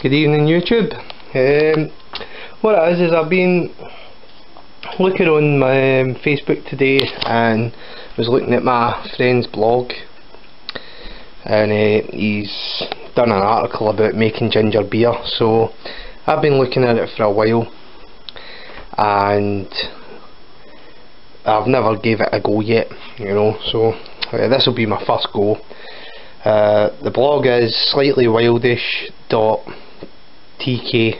Good evening, YouTube. What it is I've been looking on my Facebook today and was looking at my friend's blog, and he's done an article about making ginger beer. So I've been looking at it for a while and I've never gave it a go yet, you know, so this will be my first go. The blog is slightlywildish.tk,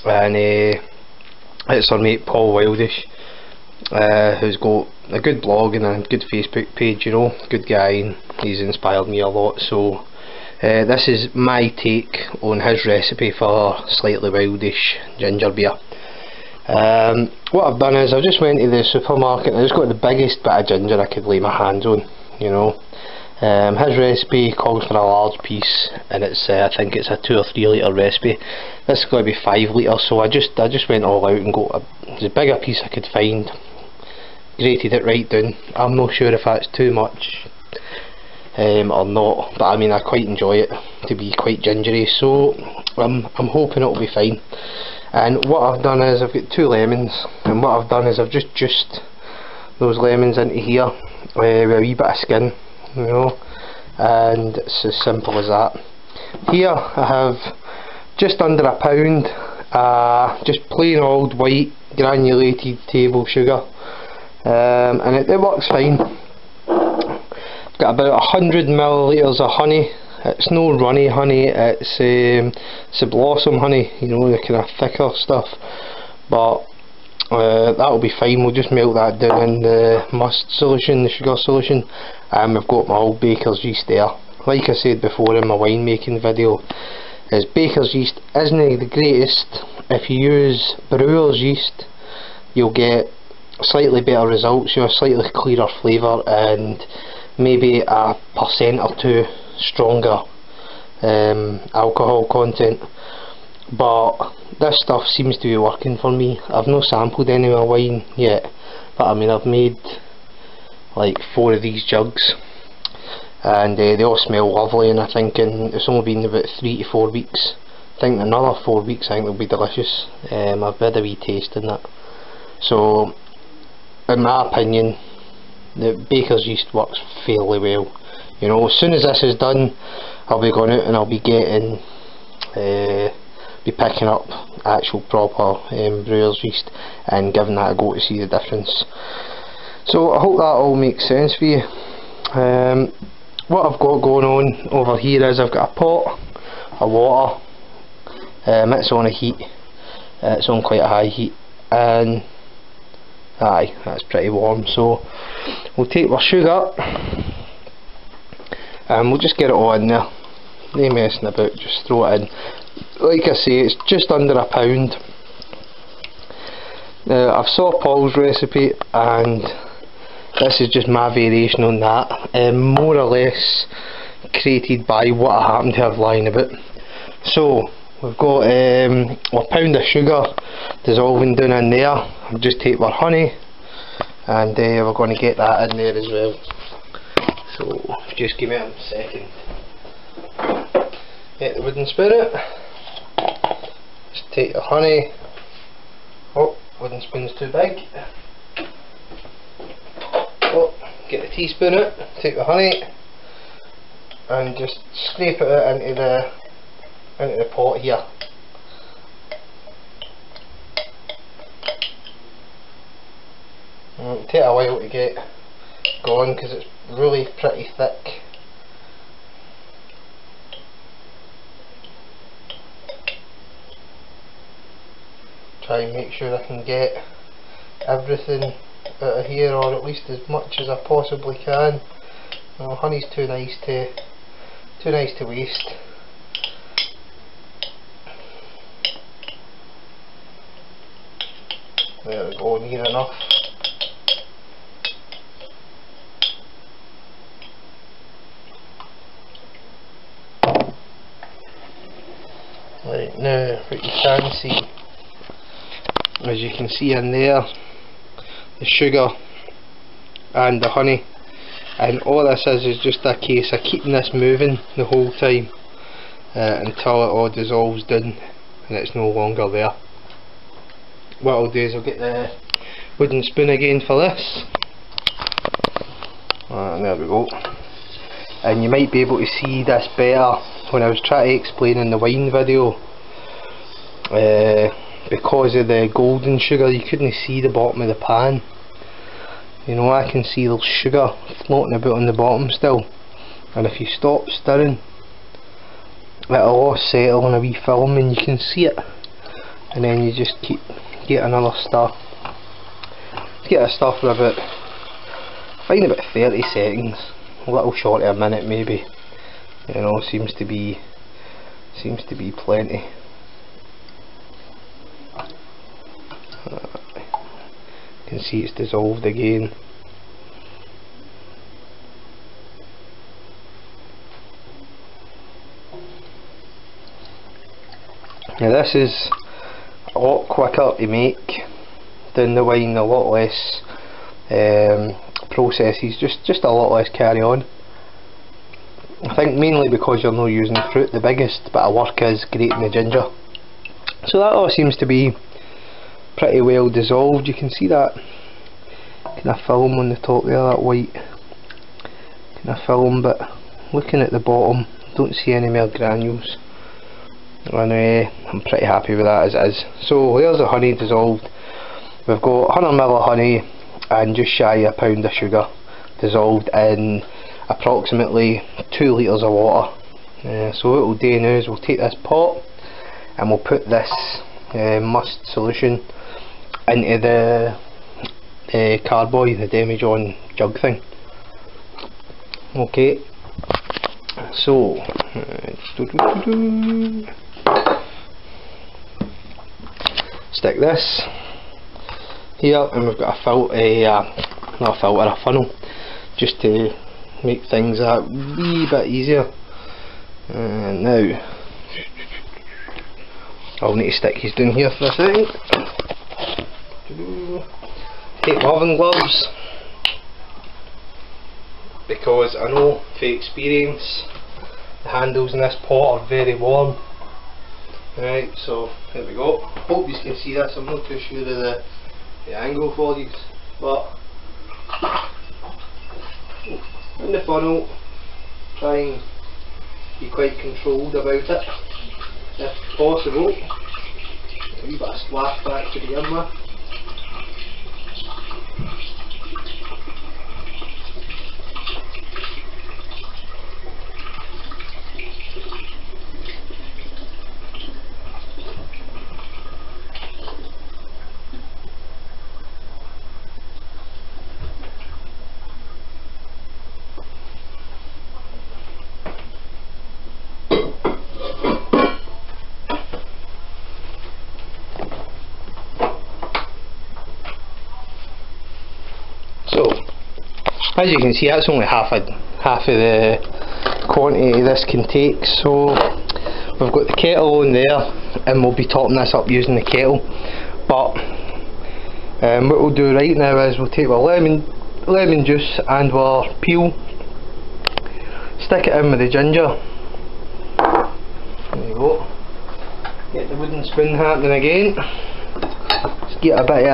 and it's our mate Paul Wildish, who's got a good blog and a good Facebook page, you know, good guy, and he's inspired me a lot. So this is my take on his recipe for Slightly Wildish ginger beer. What I've done is I've just went to the supermarket and I just got the biggest bit of ginger I could lay my hands on, you know. His recipe calls for a large piece, and it's I think it's a 2 or 3 litre recipe. This is going to be 5 litres, so I just went all out and got the bigger piece I could find, grated it right down. I'm not sure if that's too much or not, but I mean I quite enjoy it to be quite gingery, so I'm hoping it'll be fine. And what I've done is I've got 2 lemons, and what I've done is I've just juiced those lemons into here with a wee bit of skin, you know, and it's as simple as that. Here I have just under a pound just plain old white granulated table sugar, and it works fine. I've got about 100 millilitres of honey. It's no runny honey, it's a blossom honey, you know, the kind of thicker stuff, but that'll be fine. We'll just melt that down in the must solution, the sugar solution, and we've got my old baker's yeast there. Like I said before in my winemaking video, is baker's yeast isn't the greatest. If you use brewer's yeast, you'll get slightly better results, you know, slightly clearer flavour and maybe a % or 2 stronger alcohol content. But this stuff seems to be working for me. I've not sampled any of my wine yet, but I mean I've made like 4 of these jugs, and they all smell lovely, and I think it's only been about 3 to 4 weeks. I think another 4 weeks I think they'll be delicious. I've had a wee taste in that. So in my opinion the baker's yeast works fairly well. You know, as soon as this is done I'll be going out and I'll be getting be picking up actual proper brewer's yeast and giving that a go to see the difference. So I hope that all makes sense for you. What I've got going on over here is I've got a pot of water. It's on a heat, it's on quite a high heat, and aye, that's pretty warm. So we'll take our sugar and we'll just get it all in there, no messing about, just throw it in. Like I say, it's just under a pound. I saw Paul's recipe and this is just my variation on that, more or less created by what I happen to have lying about. So we've got a pound of sugar dissolving down in there. I'll just take our honey and we're going to get that in there as well. So just give me a second. Get the wooden spoon. Just take the honey. Oh, wooden spoon's too big. Oh, get the teaspoon out, take the honey and just scrape it out into the pot here. It'll take a while to get going because it's really pretty thick. Try and make sure I can get everything out of here, or at least as much as I possibly can. No, honey's too nice to waste. There we go, near enough. Right, now what you can see, as you can see in there, the sugar and the honey, and all this is just a case of keeping this moving the whole time. until it all dissolves down and it's no longer there. What I'll do is I'll get the wooden spoon again for this. And there we go. And you might be able to see this better when I was trying to explain in the wine video. Because of the golden sugar, you couldn't see the bottom of the pan. You know, I can see the sugar floating about on the bottom still. And if you stop stirring, it'll all settle on a wee film and you can see it. And then you just get another stir. Get a stir for about, I find about 30 seconds, a little short of a minute maybe. You know, seems to be plenty. You can see it's dissolved again. Now this is a lot quicker to make than the wine, a lot less processes, just a lot less carry on. I think mainly because you're not using fruit. The biggest bit of work is grating the ginger. So that all seems to be pretty well dissolved. You can see that kind of film on the top there, that white kind of film, but looking at the bottom, don't see any more granules. And I'm pretty happy with that as it is. So there's the honey dissolved. We've got 100ml of honey and just shy of a pound of sugar dissolved in approximately 2 litres of water. So what we'll do now is we'll take this pot and we'll put this must solution into the carboy, the demijohn jug thing. Okay, so stick this here, and we've got a funnel, just to make things a wee bit easier. And now I'll need to stick these down here for a second. Take my oven gloves, because I know from experience the handles in this pot are very warm. Right, so there we go. Hope you can see this. I'm not too sure of the angle for these, but in the funnel, try and be quite controlled about it if possible. A wee bit of splash back to begin with. So, as you can see, that's only half of the quantity this can take. So we've got the kettle on there, and we'll be topping this up using the kettle. But what we'll do right now is we'll take our lemon juice and our peel, stick it in with the ginger. There you go. Get the wooden spoon happening again. Just get a bit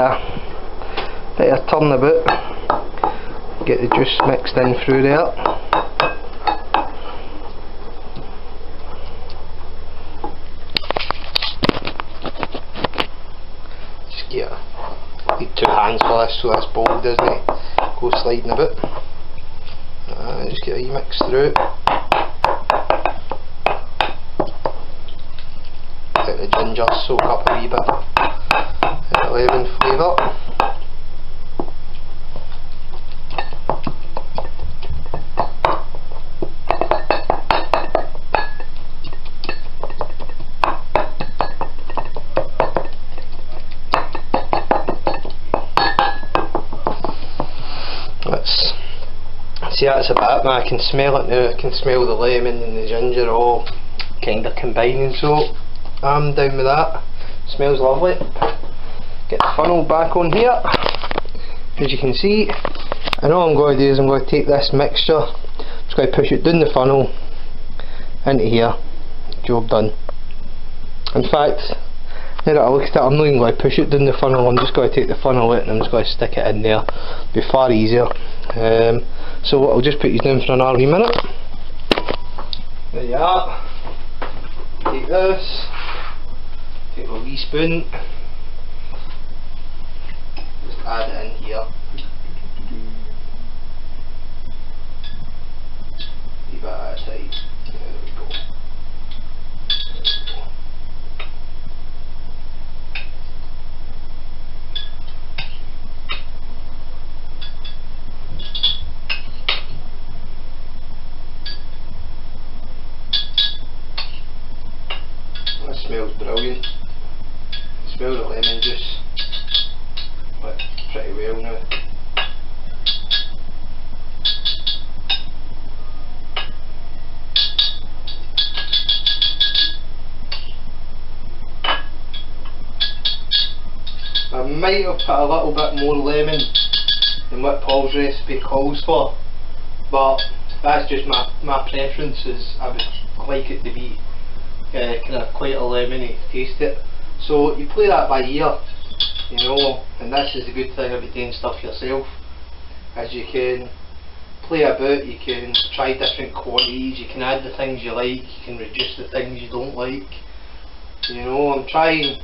of turn about. Get the juice mixed in through there. Just need 2 hands for this, so this bowl doesn't go sliding about. Just get a wee mix through. Let the ginger soak up a wee bit in the lemon flavour. See, that's about it. I can smell it now. I can smell the lemon and the ginger all kind of combining, so I'm down with that. Smells lovely. Get the funnel back on here, as you can see. And all I'm going to do is I'm going to take this mixture, just going to push it down the funnel into here, job done. In fact, now that I look at it, I'm not even going to push it down the funnel, I'm just going to take the funnel out and I'm just going to stick it in there. It'll be far easier. So I'll just put you down for another wee minute. There you are. Take this, take a wee spoon, just add it in here. Leave it at a side. There we go. That smells brilliant. Smell the lemon juice. Like, pretty well now. I might have put a little bit more lemon than what Paul's recipe calls for, but that's just my preference. Is I would like it to be kind of quite a lemony taste it. So you play that by ear, you know, and this is the good thing about doing stuff yourself, as you can play about, you can try different quantities, you can add the things you like, you can reduce the things you don't like. You know, I'm trying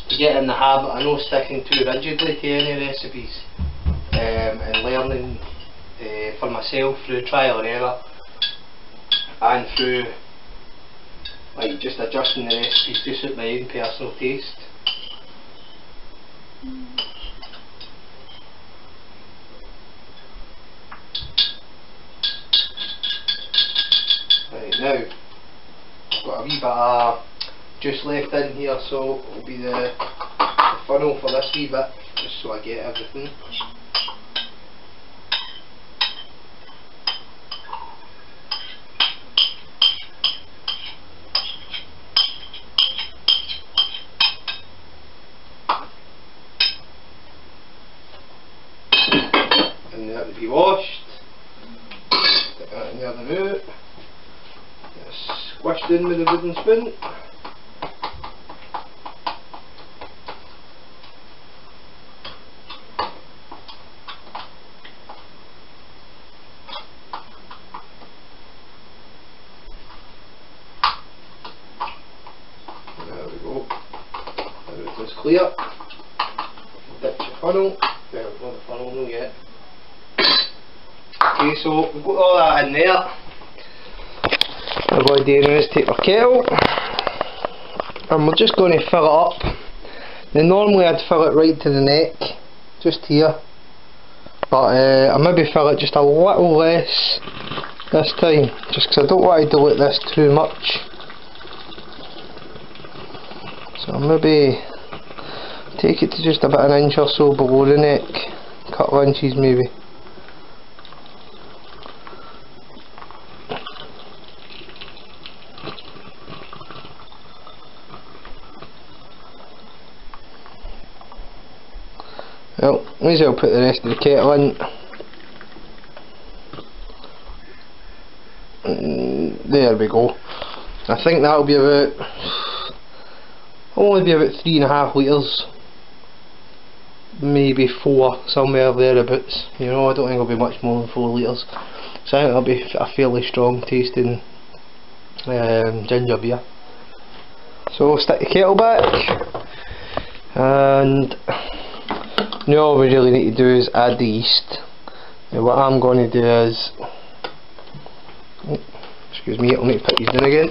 to get in the habit, I know sticking too rigidly to any recipes, and learning for myself through trial and error, and through like just adjusting the recipes to suit my own personal taste. Right, now I've got a wee bit of juice left in here, so it'll be the funnel for this wee bit, just so I get everything. And that will be washed. Stick that in the other route. Squished in with a wooden spoon. There we go. Everything's clear. Ditch your funnel. Well, not the funnel, no yet. Okay, so we've got all that in there. What we're going to do now is take our kettle and we're just going to fill it up. Now normally I'd fill it right to the neck, just here, but I maybe fill it just a little less this time, just because I don't want to dilute this too much. So I'll maybe take it to just about an inch or so below the neck, a couple of inches maybe. Well, may as well put the rest of the kettle in. There we go. I think that'll be about, only be about 3.5 litres, maybe 4, somewhere thereabouts. You know, I don't think it'll be much more than 4 litres. So I think it'll be a fairly strong tasting ginger beer. So stick the kettle back, and now all we really need to do is add the yeast. Now what I'm going to do is, excuse me, I'll need to put these in again.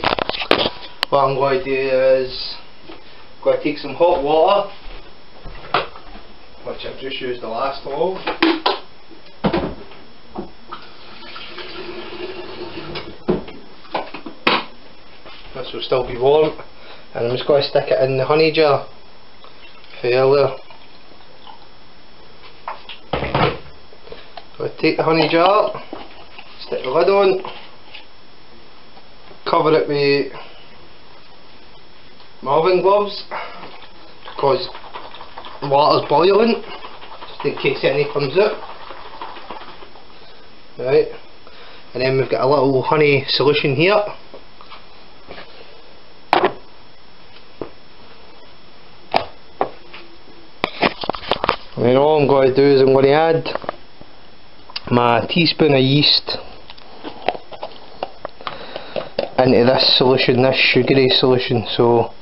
What I'm going to do is, I'm going to take some hot water, which I've just used the last of. This will still be warm, and I'm just going to stick it in the honey jar for earlier. So I take the honey jar, stick the lid on, cover it with my oven gloves because the water's boiling, just in case any comes out. Right, and then we've got a little honey solution here. And all I'm going to do is I'm going to add my teaspoon of yeast into this solution, this sugary solution, so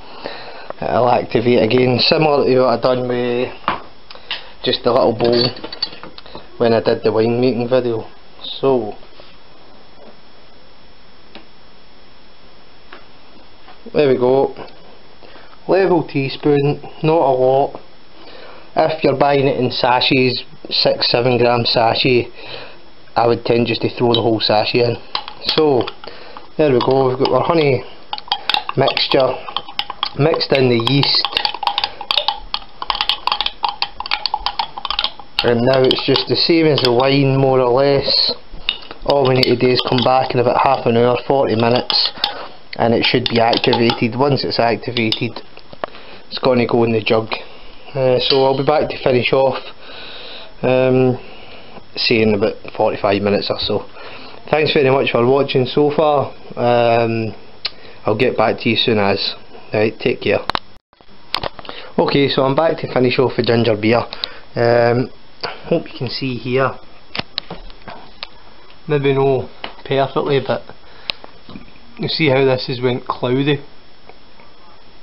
it'll activate again, similar to what I done with just a little bowl when I did the wine making video. So there we go, level teaspoon, not a lot. If you're buying it in sachets, 6-7 gram sachet, I would tend just to throw the whole sachet in. So there we go, we've got our honey mixture mixed in the yeast, and now it's just the same as the wine more or less. All we need to do is come back in about half an hour, 40 minutes, and it should be activated. Once it's activated, it's going to go in the jug. So I'll be back to finish off, say in about 45 minutes or so. Thanks very much for watching so far. I'll get back to you soon as. Right, take care. Okay, so I'm back to finish off the ginger beer. Hope you can see here, maybe no perfectly, but you see how this has went cloudy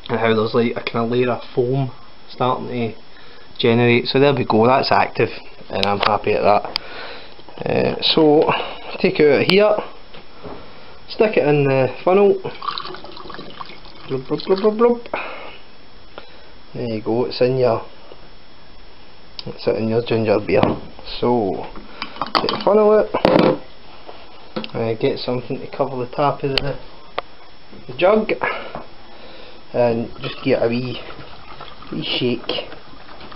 and how there's like a kind of layer of foam starting to generate. So there we go, that's active and I'm happy at that. So take it out of here, stick it in the funnel, blub, blub, blub, blub, blub. There you go, it's in your ginger beer. So take the funnel out, get something to cover the top of the jug, and just get a wee shake,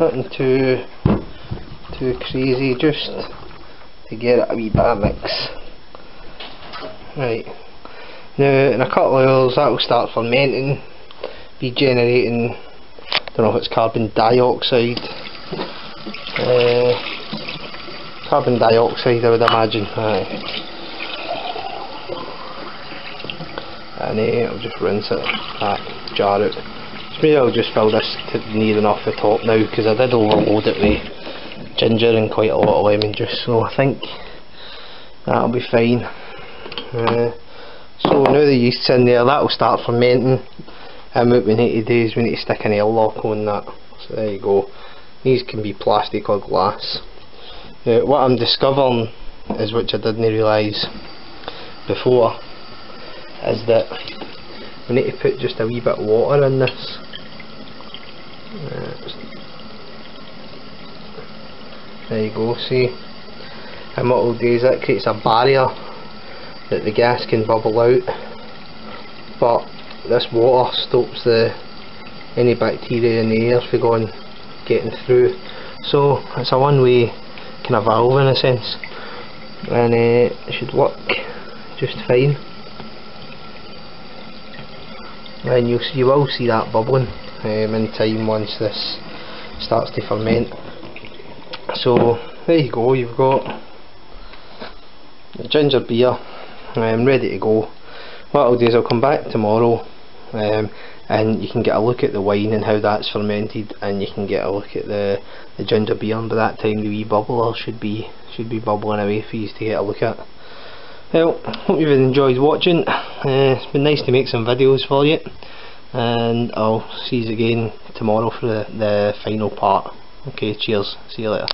nothing too crazy, just to get it a wee bit of mix. Right, now in a couple of hours that will start fermenting, be generating, don't know if it's carbon dioxide I would imagine. And I'll just rinse it back, jar it. Maybe I'll just fill this to near enough the top now, because I did overload it with ginger and quite a lot of lemon juice, so I think that'll be fine. So now the yeast's in there, that'll start fermenting, and what we need to do is we need to stick an airlock on that. So there you go. These can be plastic or glass. What I'm discovering is, which I didn't realise before, is that we need to put just a wee bit of water in this. There you go, see, and what it'll do is that creates a barrier that the gas can bubble out, but this water stops any bacteria in the air from getting through. So it's a one-way kind of valve in a sense, and it should work just fine. And you will see that bubbling in time once this starts to ferment. So there you go, you've got the ginger beer ready to go. What I'll do is I'll come back tomorrow, and you can get a look at the wine and how that's fermented, and you can get a look at the ginger beer, and by that time the wee bubbler should be bubbling away for you to get a look at. Well, hope you've enjoyed watching. It's been nice to make some videos for you, and I'll see you again tomorrow for the final part. Okay, cheers, see you later.